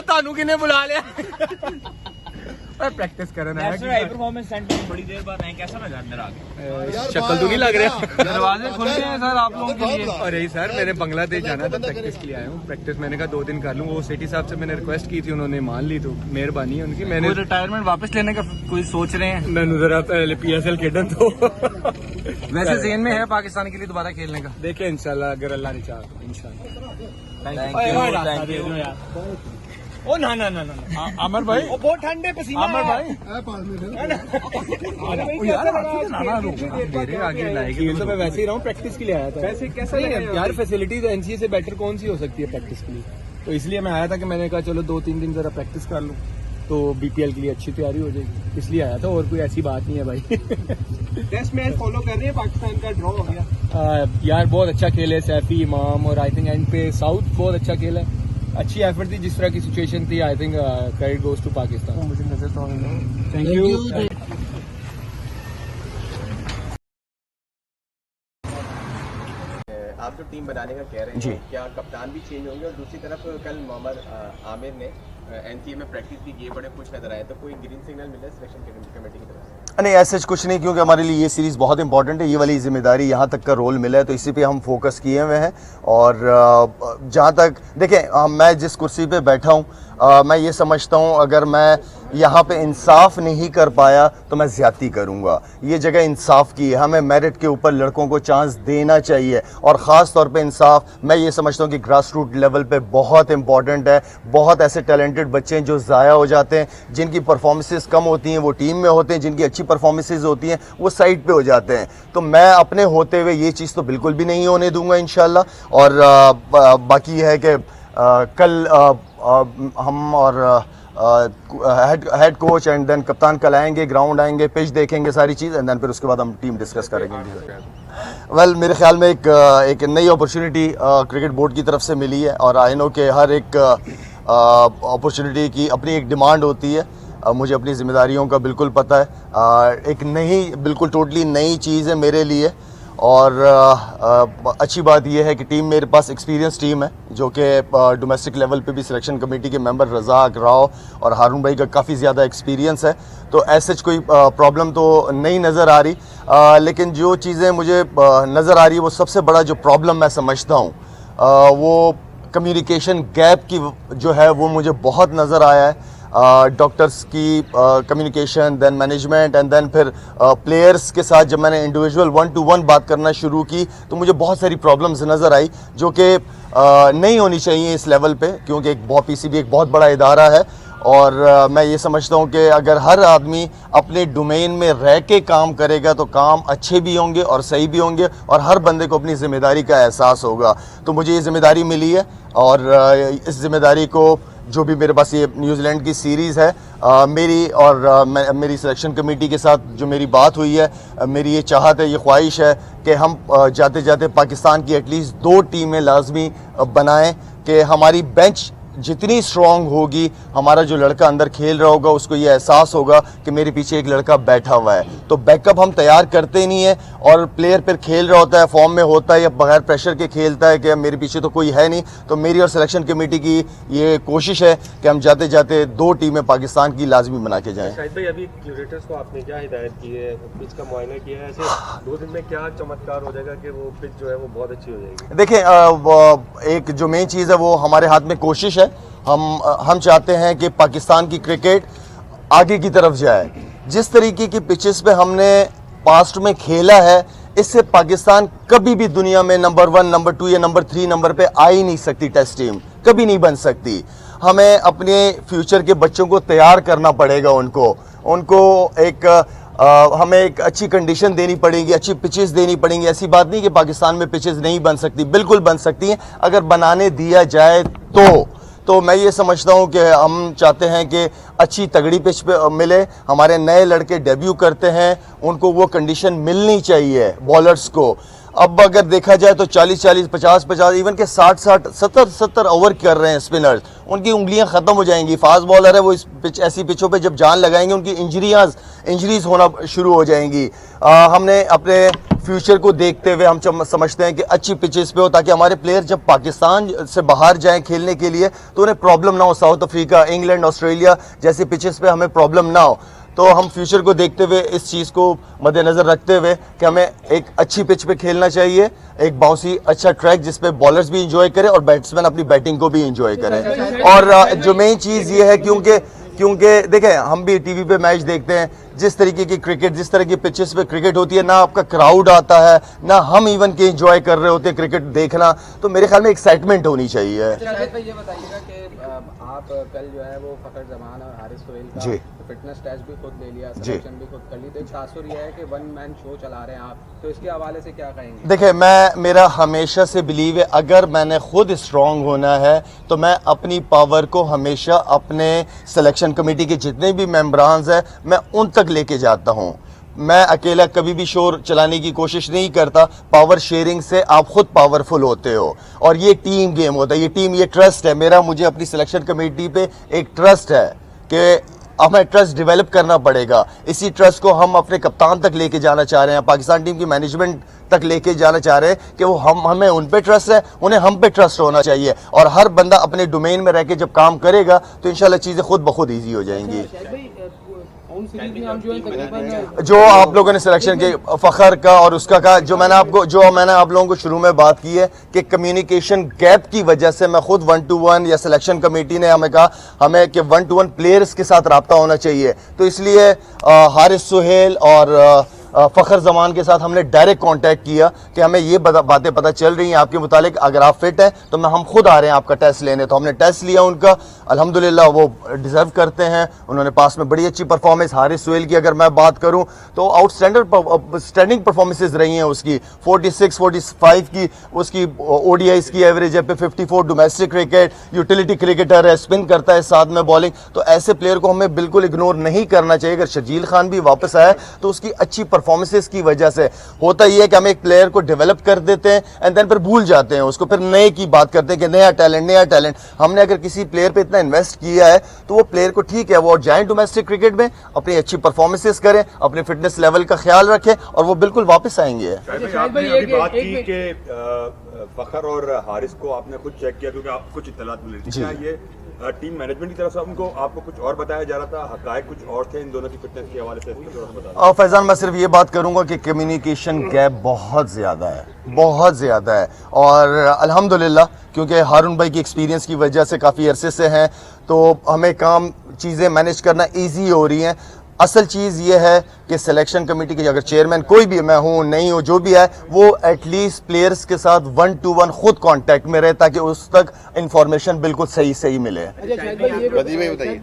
ਤੁਹਾਨੂੰ ਕਿਨੇ ਬੁਲਾ ਲਿਆ प्रैक्टिस करना है हाई परफॉर्मेंस सेंटर में बड़ी देर बाद आए, कैसा लगा अंदर आके? शक्ल तो नहीं लग रहा। दरवाजे खुल गए हैं सर आप लोगों के लिए। अरे सर मैंने बांग्लादेश जाना था, प्रैक्टिस के लिए आया हूँ। प्रैक्टिस मैंने कहा 2 दिन कर लूँ। वो सिटी साहब से मैंने रिक्वेस्ट की थी, उन्होंने मान ली, तो मेहरबानी है उनकी। मैंने रिटायरमेंट वापस लेने का कोई सोच रहे हैं? मैंने जरा पहले PSL खेलन तो वैसे जेन में है पाकिस्तान के लिए दोबारा खेलने का? देखे इंशाल्लाह, अगर अल्लाह ने चाहा तो इंशाल्लाह। Thank you. ओ ना ना ना ना अमर भाई, वो बहुत ठंडे पसीना अमर भाई मेरे आगे लाएगी। तो मैं वैसे ही रहा हूँ, प्रैक्टिस के लिए आया था। वैसे कैसा यार, फैसिलिटीज NCA से बेटर कौन सी हो सकती है प्रैक्टिस के लिए? तो इसलिए मैं आया था कि मैंने कहा चलो 2-3 दिन जरा प्रैक्टिस कर लूँ, तो BPL के लिए अच्छी तैयारी हो जाएगी, इसलिए आया था। और कोई ऐसी बात नहीं है भाई। टेस्ट मैच फॉलो कर रहे हैं, पाकिस्तान का ड्रॉ हो गया यार, बहुत अच्छा खेल है सैफी, इमाम और आई थिंक एंड पे साउथ बहुत अच्छा खेल है। अच्छी एफर्ट थी, जिस तरह की सिचुएशन थी। I think credit goes to Pakistan. मुझे नजर तो थैंक यू। आप जो टीम बनाने का कह रहे हैं, क्या कप्तान भी चेंज होंगे? और दूसरी तरफ कल मोहम्मद आमिर ने NCA में प्रैक्टिस की, ये बड़े खुश नजर आए, तो कोई ग्रीन सिग्नल मिला सिलेक्शन कमेटी की तरफ से? नहीं, ऐसा कुछ नहीं, क्योंकि हमारे लिए ये सीरीज़ बहुत इंपॉर्टेंट है। ये वाली जिम्मेदारी यहाँ तक का रोल मिला है, तो इसी पे हम फोकस किए हुए हैं। और जहाँ तक देखें, मैं जिस कुर्सी पे बैठा हूँ, मैं ये समझता हूँ अगर मैं यहाँ पे इंसाफ नहीं कर पाया तो मैं ज़्यादती करूँगा। ये जगह इंसाफ की है, हमें मेरिट के ऊपर लड़कों को चांस देना चाहिए। और ख़ास तौर पे इंसाफ मैं ये समझता हूँ कि ग्रास रूट लेवल पे बहुत इंपॉर्टेंट है। बहुत ऐसे टैलेंटेड बच्चे हैं जो ज़ाया हो जाते हैं, जिनकी परफॉर्मेंसेस कम होती हैं वो टीम में होते हैं, जिनकी अच्छी परफॉर्मेंसेस होती हैं वो साइड पे हो जाते हैं। तो मैं अपने होते हुए ये चीज़ तो बिल्कुल भी नहीं होने दूंगा इंशाल्लाह। और बाकी है कि कल हम और हेड कोच एंड देन कप्तान कल आएंगे, ग्राउंड आएंगे, पिच देखेंगे, सारी चीज़, एंड देन फिर उसके बाद हम टीम डिस्कस करेंगे। वेल, मेरे ख्याल में एक नई अपॉर्चुनिटी क्रिकेट बोर्ड की तरफ से मिली है, और आई नो कि हर एक अपॉर्चुनिटी की अपनी एक डिमांड होती है। मुझे अपनी जिम्मेदारियों का बिल्कुल पता है। एक नई, बिल्कुल टोटली नई चीज़ है मेरे लिए। और अच्छी बात यह है कि टीम, मेरे पास एक्सपीरियंस टीम है, जो कि डोमेस्टिक लेवल पे भी सिलेक्शन कमेटी के मेंबर रज़ाक, राव और हारून भाई का काफ़ी ज़्यादा एक्सपीरियंस है। तो ऐसे कोई प्रॉब्लम तो नहीं नज़र आ रही। लेकिन जो चीज़ें मुझे नज़र आ रही है, वो सबसे बड़ा जो प्रॉब्लम मैं समझता हूँ, वो कम्युनिकेशन गैप की जो है, वो मुझे बहुत नज़र आया है। डॉक्टर्स की communication, then management, and then फिर प्लेयर्स के साथ जब मैंने इंडिविजुअल 1-to-1 बात करना शुरू की, तो मुझे बहुत सारी प्रॉब्लम्स नज़र आई जो कि नहीं होनी चाहिए इस लेवल पे, क्योंकि एक PCB एक बहुत बड़ा इदारा है। और मैं ये समझता हूँ कि अगर हर आदमी अपने डोमेन में रह के काम करेगा तो काम अच्छे भी होंगे और सही भी होंगे, और हर बंदे को अपनी ज़िम्मेदारी का एहसास होगा। तो मुझे ये ज़िम्मेदारी मिली है, और इस ज़िम्मेदारी को, जो भी मेरे पास ये न्यूजीलैंड की सीरीज़ है, मेरी और मेरी सिलेक्शन कमेटी के साथ जो मेरी बात हुई है, मेरी ये चाहत है, ये ख्वाहिश है कि हम जाते जाते पाकिस्तान की एटलीस्ट 2 टीमें लाजमी बनाएं, कि हमारी बेंच जितनी स्ट्रॉन्ग होगी, हमारा जो लड़का अंदर खेल रहा होगा उसको ये एहसास होगा कि मेरे पीछे एक लड़का बैठा हुआ है। तो बैकअप हम तैयार करते नहीं है, और प्लेयर फिर खेल रहा होता है, फॉर्म में होता है, या बगैर प्रेशर के खेलता है कि मेरे पीछे तो कोई है नहीं। तो मेरी और सिलेक्शन कमेटी की ये कोशिश है कि हम जाते जाते 2 टीमें पाकिस्तान की लाजमी बना के जाएँ। शाहिद भाई, अभी क्यूरेटर्स को आपने क्या हिदायत की है, पिच का मुआयना किया है, ऐसे 2 दिन में क्या चमत्कार हो जाएगा कि वो पिच जो है वो बहुत अच्छी हो जाएगी? देखें, एक जो मेन चीज़ है वो हमारे हाथ में कोशिश है। हम चाहते हैं कि पाकिस्तान की क्रिकेट आगे की तरफ जाए। जिस तरीके की पिचेस पे हमने पास्ट में खेला है, इससे पाकिस्तान कभी भी दुनिया में नंबर 1, नंबर 2 या नंबर 3 नंबर पे आ ही नहीं सकती। टेस्ट टीम कभी नहीं बन सकती। हमें अपने फ्यूचर के बच्चों को तैयार करना पड़ेगा। उनको हमें एक अच्छी कंडीशन देनी पड़ेगी, अच्छी पिचेस देनी पड़ेंगी। ऐसी बात नहीं कि पाकिस्तान में पिचेस नहीं बन सकती, बिल्कुल बन सकती हैं, अगर बनाने दिया जाए तो मैं ये समझता हूँ कि हम चाहते हैं कि अच्छी तगड़ी पिच पे मिले। हमारे नए लड़के डेब्यू करते हैं, उनको वो कंडीशन मिलनी चाहिए बॉलर्स को। अब अगर देखा जाए तो 40-40, 50-50, इवन के 60-60, 70-70 ओवर कर रहे हैं स्पिनर्स, उनकी उंगलियां खत्म हो जाएंगी। फास्ट बॉलर है वो, इस ऐसी पिचों पे जब जान लगाएंगे उनकी इंजरीज होना शुरू हो जाएंगी। हमने अपने फ्यूचर को देखते हुए हम समझते हैं कि अच्छी पिचेस पे हो, ताकि हमारे प्लेयर जब पाकिस्तान से बाहर जाएं खेलने के लिए तो उन्हें प्रॉब्लम ना हो। साउथ अफ्रीका, इंग्लैंड, ऑस्ट्रेलिया जैसी पिचेस पे हमें प्रॉब्लम ना हो। तो हम फ्यूचर को देखते हुए इस चीज़ को मद्देनज़र रखते हुए कि हमें एक अच्छी पिच पे खेलना चाहिए, एक बाउंसी अच्छा ट्रैक जिस पे बॉलर्स भी इंजॉय करें और बैट्समैन अपनी बैटिंग को भी इंजॉय करें। और जो मेन चीज़ ये है, क्योंकि देखें हम भी टीवी पे मैच देखते हैं, जिस तरीके की क्रिकेट, जिस तरह की पिचेस पे क्रिकेट होती है, ना आपका क्राउड आता है, ना हम इवन के एंजॉय कर रहे होते हैं क्रिकेट देखना। तो मेरे ख्याल में एक्साइटमेंट होनी चाहिए। शाहिद भाई ये बताइएगा कि आप कल जो है वो फखर जमान और हारिस सोहेल का फिटनेस टेस्ट भी खुद ले लिया, सिलेक्शन भी खुद कर ली, तो एक तासुर ये है कि वन मैन शो चला रहे हैं आप, तो इसके हवाले से क्या कहेंगे? देखिए, मेरा हमेशा से बिलीव है, अगर मैंने खुद स्ट्रांग होना है तो मैं अपनी पावर को हमेशा अपने सिलेक्शन कमेटी के जितने भी मेंबरान्स हैं मैं उन तक लेके जाता हूं। मैं अकेला कभी भी शोर चलाने की कोशिश नहीं करता। पावर शेयरिंग से आप खुद पावरफुल होते हो, और ये टीम गेम होता है, ये टीम, ये ट्रस्ट है मेरा, मुझे अपनी सिलेक्शन कमेटी पे एक ट्रस्ट है कि हमें ट्रस्ट डेवलप करना पड़ेगा। इसी ट्रस्ट को हम अपने कप्तान तक लेके जाना चाह रहे हैं, पाकिस्तान टीम की मैनेजमेंट तक लेके जाना चाह रहे हैं कि वो हमें उन पे ट्रस्ट है, उन्हें हम पे ट्रस्ट होना चाहिए, और हर बंदा अपने डोमेन में रह के जब काम करेगा तो इंशाल्लाह चीज़ें खुद ब खुद ईजी हो जाएंगी। जो आप लोगों ने सिलेक्शन के फखर का और उसका कहा, जो मैंने आप लोगों को शुरू में बात की है कि कम्युनिकेशन गैप की वजह से मैं खुद 1-to-1 या सिलेक्शन कमेटी ने हमें कहा हमें कि 1-to-1 प्लेयर्स के साथ रब्ता होना चाहिए, तो इसलिए हारिस सोहेल और फखर जमान के साथ हमने डायरेक्ट कांटेक्ट किया कि हमें ये बातें पता चल रही हैं आपके मुतालिक, अगर आप फिट हैं तो हम खुद आ रहे हैं आपका टेस्ट लेने। तो हमने टेस्ट लिया उनका, अल्हम्दुलिल्लाह वो डिजर्व करते हैं, उन्होंने पास में बड़ी अच्छी परफॉर्मेंस। हारिस सोहेल की अगर मैं बात करूं तो आउटस्टैंडिंग परफॉर्मेंसेज रही हैं उसकी, 46-45 की उसकी ओडीआईज की एवरेज है, पे 54 डोमेस्टिक क्रिकेट, यूटिलिटी क्रिकेटर है, स्पिन करता है साथ में बॉलिंग। तो ऐसे प्लेयर को हमें बिल्कुल इग्नोर नहीं करना चाहिए। अगर शर्जील खान भी वापस आया तो उसकी अच्छी परफॉर्मेंसेस की वजह से होता ही है कि हम एक प्लेयर को डेवलप कर देते हैं एंड देन फिर भूल जाते हैं उसको, फिर नए की बात करते हैं कि नया टैलेंट। हमने अगर किसी प्लेयर पे इतना इन्वेस्ट किया है तो वो प्लेयर को, ठीक है, वो जाएं डोमेस्टिक क्रिकेट में, अपनी अच्छी परफॉर्मेंसेस करें, अपने फिटनेस लेवल का ख्याल रखें और वो बिल्कुल वापस आएंगे। आपने अभी बात की कि फखर और हारिस को आपने खुद चेक किया क्योंकि आपको कुछ इत्तलात मिली थी, क्या ये टीम मैनेजमेंट की तरफ से आपको कुछ और बताया जा रहा था, हकायक कुछ और थे इन दोनों की फिटनेस के हवाले से? और फैजान, मैं सिर्फ ये बात करूंगा कि कम्युनिकेशन गैप बहुत ज़्यादा है, और अल्हम्दुलिल्लाह क्योंकि हारून भाई की एक्सपीरियंस की वजह से काफ़ी अरसे से हैं तो हमें चीज़ें मैनेज करना ईजी हो रही हैं। असल चीज़ ये है कि सिलेक्शन कमेटी के अगर चेयरमैन कोई भी, मैं हूँ नहीं हूँ, जो भी है, वो एटलीस्ट प्लेयर्स के साथ 1-to-1 खुद कांटेक्ट में रहे ताकि उस तक इंफॉर्मेशन बिल्कुल सही मिले। अच्छा शाहिद भाई ये बताइए